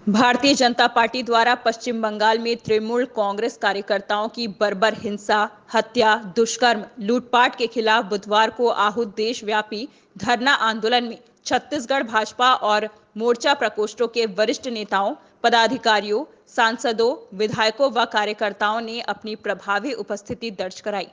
Bharatiya Janata party द्वारा पश्चिम बंगाल में तृणमूल कांग्रेस कार्यकर्ताओं की बर्बर हिंसा, हत्या, दुष्कर्म, लूटपाट के खिलाफ बुधवार को आहूत देशव्यापी धरना आंदोलन में छत्तीसगढ़ भाजपा और मोर्चा प्रकोष्ठों के वरिष्ठ नेताओं, पदाधिकारियों, सांसदों, विधायकों व कार्यकर्ताओं ने अपनी प्रभावी उपस्थिति दर्ज कराई।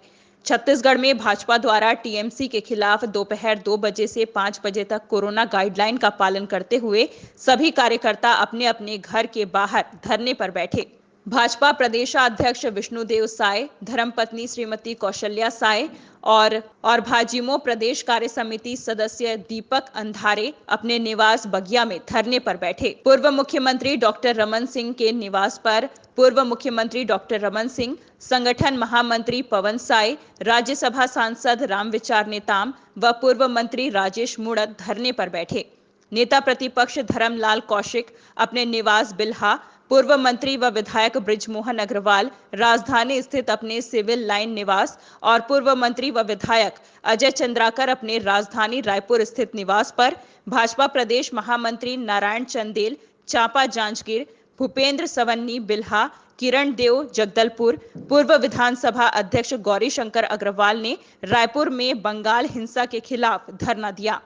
छत्तीसगढ़ में भाजपा द्वारा टीएमसी के खिलाफ दोपहर 2 बजे से 5 बजे तक कोरोना गाइडलाइन का पालन करते हुए सभी कार्यकर्ता अपने अपने घर के बाहर धरने पर बैठे। भाजपा प्रदेशाध्यक्ष विष्णुदेव साय, धर्मपत्नी श्रीमती कौशल्या साय और भाजयुमो प्रदेश कार्य समिति सदस्य दीपक अंधारे अपने निवास बगिया में धरने पर बैठे। पूर्व मुख्यमंत्री डॉक्टर रमन सिंह के निवास पर पूर्व मुख्यमंत्री डॉक्टर रमन सिंह, संगठन महामंत्री पवन साय, राज्यसभा सांसद रामविचार नेताम व पूर्व मंत्री राजेश मूणत धरने पर बैठे। नेता प्रतिपक्ष धर्मलाल कौशिक अपने निवास बिल्हा, पूर्व मंत्री व विधायक बृजमोहन अग्रवाल राजधानी स्थित अपने सिविल लाइन निवास और पूर्व मंत्री व विधायक अजय चंद्राकर अपने राजधानी रायपुर स्थित निवास पर, भाजपा प्रदेश महामंत्री नारायण चंदेल चांपा जांजगीर, भूपेंद्र सवन्नी बिल्हा, किरण देव जगदलपुर, पूर्व विधानसभा अध्यक्ष गौरी शंकर अग्रवाल ने रायपुर में बंगाल हिंसा के खिलाफ धरना दिया।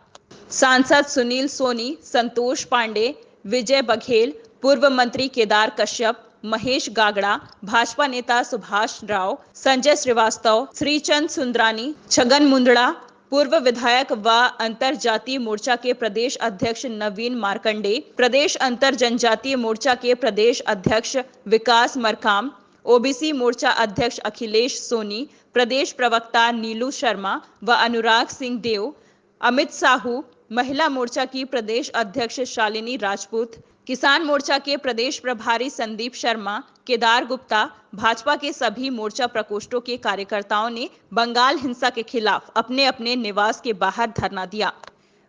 सांसद सुनील सोनी, संतोष पांडे, विजय बघेल, पूर्व मंत्री केदार कश्यप, महेश गागड़ा, भाजपा नेता सुभाष राव, संजय श्रीवास्तव, श्रीचंद सुंदरानी, छगन मुंदड़ा, पूर्व विधायक व अंतर जातीय मोर्चा के प्रदेश अध्यक्ष नवीन मार्कंडे, प्रदेश अंतर जनजातीय मोर्चा के प्रदेश अध्यक्ष विकास मरकाम, ओबीसी मोर्चा अध्यक्ष अखिलेश सोनी, प्रदेश प्रवक्ता नीलू शर्मा व अनुराग सिंह देव, अमित साहू, महिला मोर्चा की प्रदेश अध्यक्ष शालिनी राजपूत, किसान मोर्चा के प्रदेश प्रभारी संदीप शर्मा, केदार गुप्ता, भाजपा के सभी मोर्चा प्रकोष्ठों के कार्यकर्ताओं ने बंगाल हिंसा के खिलाफ अपने अपने निवास के बाहर धरना दिया।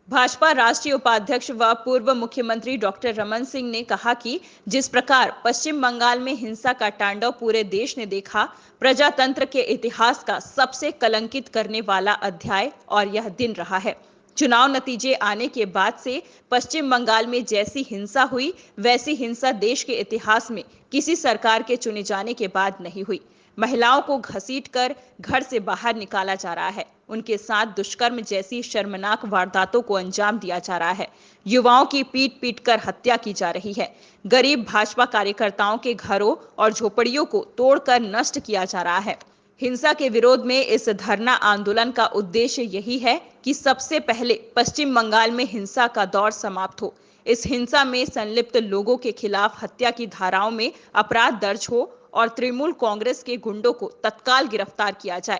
भाजपा राष्ट्रीय उपाध्यक्ष व पूर्व मुख्यमंत्री डॉक्टर रमन सिंह ने कहा कि जिस प्रकार पश्चिम बंगाल में हिंसा का तांडव पूरे देश ने देखा, प्रजातंत्र के इतिहास का सबसे कलंकित करने वाला अध्याय और यह दिन रहा है। चुनाव नतीजे आने के बाद से पश्चिम बंगाल में जैसी हिंसा हुई, वैसी हिंसा देश के इतिहास में किसी सरकार के चुने जाने के बाद नहीं हुई। महिलाओं को घसीटकर घर से बाहर निकाला जा रहा है, उनके साथ दुष्कर्म जैसी शर्मनाक वारदातों को अंजाम दिया जा रहा है, युवाओं की पीट पीट कर हत्या की जा रही है, गरीब भाजपा कार्यकर्ताओं के घरों और झोपड़ियों को तोड़कर नष्ट किया जा रहा है। हिंसा के विरोध में इस धरना आंदोलन का उद्देश्य यही है कि सबसे पहले पश्चिम बंगाल में हिंसा का दौर समाप्त हो, इस हिंसा में संलिप्त लोगों के खिलाफ हत्या की धाराओं में अपराध दर्ज हो और तृणमूल कांग्रेस के गुंडों को तत्काल गिरफ्तार किया जाए।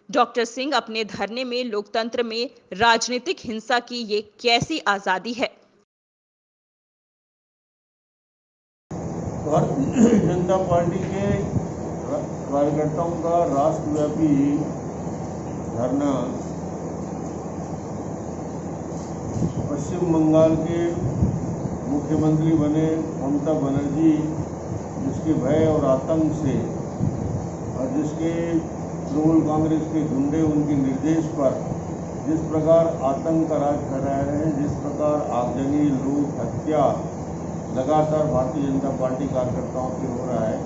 डॉक्टर सिंह अपने धरने में लोकतंत्र में राजनीतिक हिंसा की ये कैसी आजादी है? भारतीय जनता पार्टी के कार्यकर्ताओं का राष्ट्रव्यापी धरना पश्चिम बंगाल के मुख्यमंत्री बने ममता बनर्जी जिसके भय और आतंक से और जिसके तृणमूल कांग्रेस के गुंडे उनके निर्देश पर जिस प्रकार आतंक का राज कर रहे हैं, जिस प्रकार आगजनी, लूट, हत्या लगातार भारतीय जनता पार्टी कार्यकर्ताओं की हो रहा है,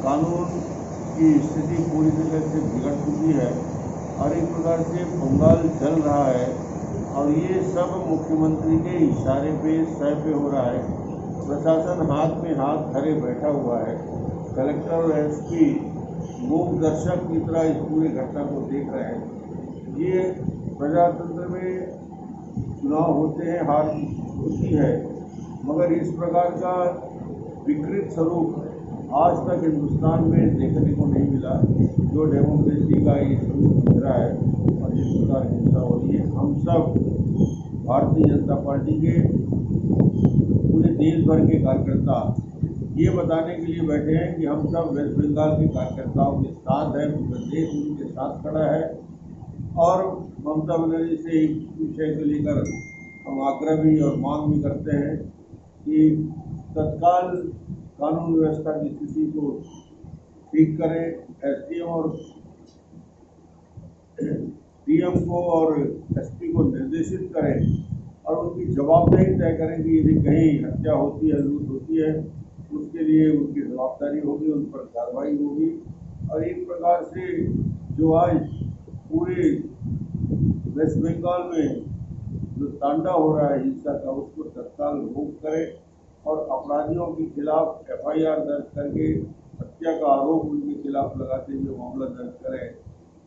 कानून की स्थिति पूरी तरह से बिगड़ चुकी है और एक प्रकार से बंगाल जल रहा है और ये सब मुख्यमंत्री के इशारे पे सह पे हो रहा है। प्रशासन हाथ में हाथ धरे बैठा हुआ है। कलेक्टर और एसपी मूक दर्शक की तरह इस पूरी घटना को देख रहे हैं। ये प्रजातंत्र में चुनाव होते हैं, हार होती है, मगर इस प्रकार का विकृत स्वरूप आज तक हिंदुस्तान में देखने को नहीं मिला जो डेमोक्रेसी का ये स्वरूप दिख रहा है और जिस प्रकार हिंसा हो रही है। हम सब भारतीय जनता पार्टी के पूरे देश भर के कार्यकर्ता ये बताने के लिए बैठे हैं कि हम सब वेस्ट बंगाल के कार्यकर्ताओं के साथ हैं, पूरा देश उनके साथ खड़ा है और ममता बनर्जी से एक विषय को लेकर हम आग्रह भी और मांग भी करते हैं कि तत्काल कानून व्यवस्था की स्थिति को ठीक करें। एसडीएम और डीएम को और एसपी को निर्देशित करें और उनकी जवाबदेही तय करें कि यदि कहीं हत्या होती है, लूट होती है, उसके लिए उनकी जवाबदारी होगी, उन पर कार्रवाई होगी। और एक प्रकार से जो आज पूरे वेस्ट बंगाल में जो तांडा हो रहा है हिंसा का, उसको तत्काल रोक करे और अपराधियों के खिलाफ FIR दर्ज करके हत्या का आरोप उनके खिलाफ लगाते हुए मामला दर्ज करें।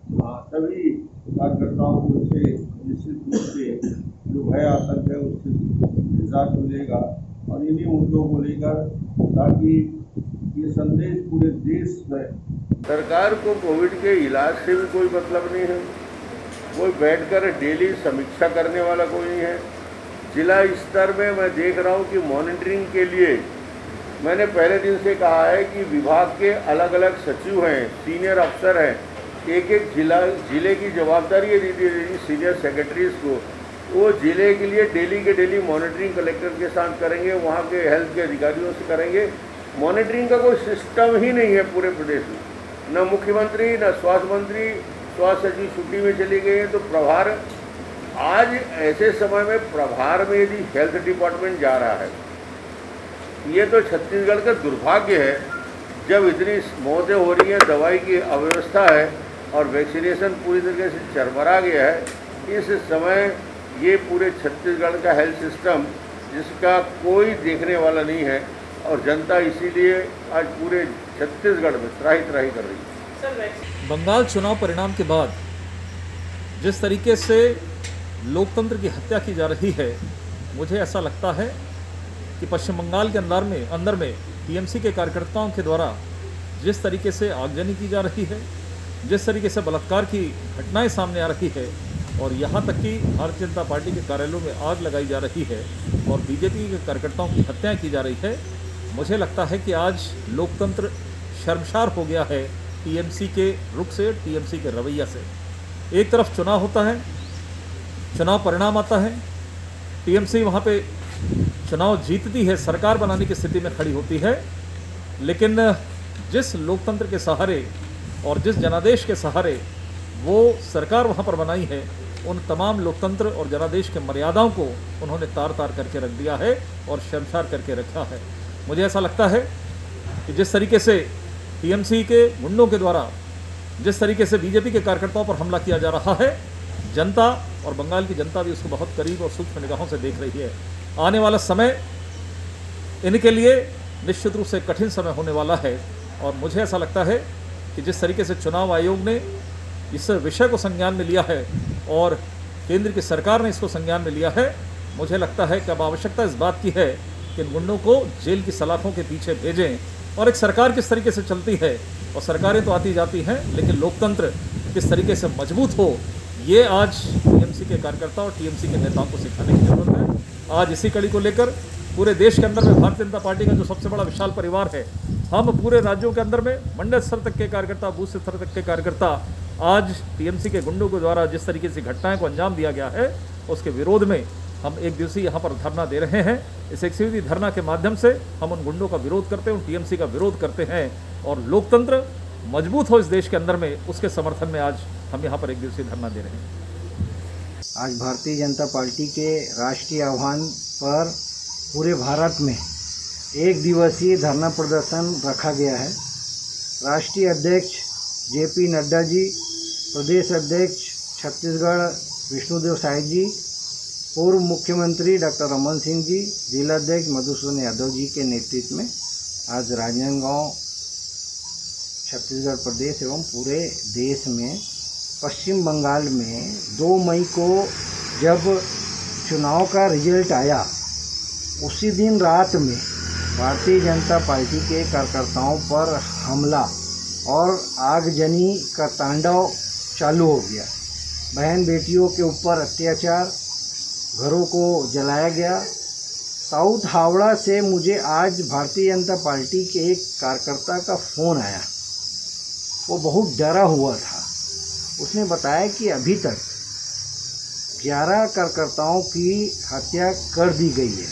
सभी कार्यकर्ताओं को इससे निश्चित रूप से जो भय आतंक है उससे निजात मिलेगा और इन्हीं मुद्दों को लेकर ताकि ये संदेश पूरे देश में। सरकार को कोविड के इलाज से भी कोई मतलब नहीं है, कोई बैठकर डेली समीक्षा करने वाला कोई नहीं है। जिला स्तर में मैं देख रहा हूँ कि मॉनिटरिंग के लिए मैंने पहले दिन से कहा है कि विभाग के अलग अलग सचिव हैं, सीनियर अफसर हैं, एक एक जिले की जवाबदारी है दी गई सीनियर सेक्रेटरीज को। वो जिले के लिए डेली के डेली मॉनिटरिंग कलेक्टर के साथ करेंगे, वहाँ के हेल्थ के अधिकारियों से करेंगे। मॉनिटरिंग का कोई सिस्टम ही नहीं है पूरे प्रदेश में, न मुख्यमंत्री न स्वास्थ्य मंत्री, स्वास्थ्य सचिव छुट्टी में चली गई है। तो प्रभार आज ऐसे समय में प्रभार में यदि हेल्थ डिपार्टमेंट जा रहा है, ये तो छत्तीसगढ़ का दुर्भाग्य है। जब इतनी मौतें हो रही हैं, दवाई की अव्यवस्था है और वैक्सीनेशन पूरी तरीके से चरमरा गया है, इस समय ये पूरे छत्तीसगढ़ का हेल्थ सिस्टम जिसका कोई देखने वाला नहीं है और जनता इसीलिए आज पूरे छत्तीसगढ़ में त्राही त्राही कर रही है। बंगाल चुनाव परिणाम के बाद जिस तरीके से लोकतंत्र की हत्या की जा रही है, मुझे ऐसा लगता है कि पश्चिम बंगाल के अंदर में टीएमसी के कार्यकर्ताओं के द्वारा जिस तरीके से आगजनी की जा रही है, जिस तरीके से बलात्कार की घटनाएं सामने आ रही है और यहाँ तक कि भारतीय जनता पार्टी के कार्यालयों में आग लगाई जा रही है और बीजेपी के कार्यकर्ताओं की हत्याएं की जा रही है, मुझे लगता है कि आज लोकतंत्र शर्मसार हो गया है टीएमसी के रुख से, टीएमसी के रवैया से। एक तरफ चुनाव होता है, चुनाव परिणाम आता है, टीएमसी वहाँ पे चुनाव जीतती है, सरकार बनाने की स्थिति में खड़ी होती है, लेकिन जिस लोकतंत्र के सहारे और जिस जनादेश के सहारे वो सरकार वहाँ पर बनाई है, उन तमाम लोकतंत्र और जनादेश के मर्यादाओं को उन्होंने तार तार करके रख दिया है और शर्मसार करके रखा है। मुझे ऐसा लगता है कि जिस तरीके से टीएमसी के गुंडों के द्वारा जिस तरीके से बीजेपी के कार्यकर्ताओं पर हमला किया जा रहा है, जनता और बंगाल की जनता भी उसको बहुत करीब और सूक्ष्म निगाहों से देख रही है। आने वाला समय इनके लिए निश्चित रूप से कठिन समय होने वाला है और मुझे ऐसा लगता है कि जिस तरीके से चुनाव आयोग ने इस विषय को संज्ञान में लिया है और केंद्र की सरकार ने इसको संज्ञान में लिया है, मुझे लगता है कि अब आवश्यकता इस बात की है कि इन गुंडों को जेल की सलाखों के पीछे भेजें और एक सरकार किस तरीके से चलती है, और सरकारें तो आती जाती हैं, लेकिन लोकतंत्र किस तरीके से मजबूत हो, ये आज टीएमसी के कार्यकर्ता और टीएमसी के नेताओं को सिखाने की जरूरत है। आज इसी कड़ी को लेकर पूरे देश के अंदर में भारतीय जनता पार्टी का जो सबसे बड़ा विशाल परिवार है, हम पूरे राज्यों के अंदर में मंडल स्तर तक के कार्यकर्ता, बूथ स्तर तक के कार्यकर्ता आज टीएमसी के गुंडों के द्वारा जिस तरीके से घटनाएं को अंजाम दिया गया है, उसके विरोध में हम एक दिवसीय यहाँ पर धरना दे रहे हैं। इस एक दिवसीय धरना के माध्यम से हम उन गुंडों का विरोध करते हैं, उन टीएमसी का विरोध करते हैं और लोकतंत्र मजबूत हो इस देश के अंदर में, उसके समर्थन में आज हम यहाँ पर एक दिवसीय धरना दे रहे हैं। आज भारतीय जनता पार्टी के राष्ट्रीय आह्वान पर पूरे भारत में एक दिवसीय धरना प्रदर्शन रखा गया है। राष्ट्रीय अध्यक्ष JP नड्डा जी, प्रदेश अध्यक्ष छत्तीसगढ़ विष्णुदेव साय जी, पूर्व मुख्यमंत्री डॉक्टर रमन सिंह जी, जिलाध्यक्ष मधुसूदन यादव जी के नेतृत्व में आज राजनांदगांव, छत्तीसगढ़ प्रदेश एवं पूरे देश में पश्चिम बंगाल में 2 मई को जब चुनाव का रिजल्ट आया, उसी दिन रात में भारतीय जनता पार्टी के कार्यकर्ताओं पर हमला और आगजनी का तांडव चालू हो गया। बहन बेटियों के ऊपर अत्याचार, घरों को जलाया गया। साउथ हावड़ा से मुझे आज भारतीय जनता पार्टी के एक कार्यकर्ता का फ़ोन आया। वो बहुत डरा हुआ था। उसने बताया कि अभी तक 11 कार्यकर्ताओं की हत्या कर दी गई है।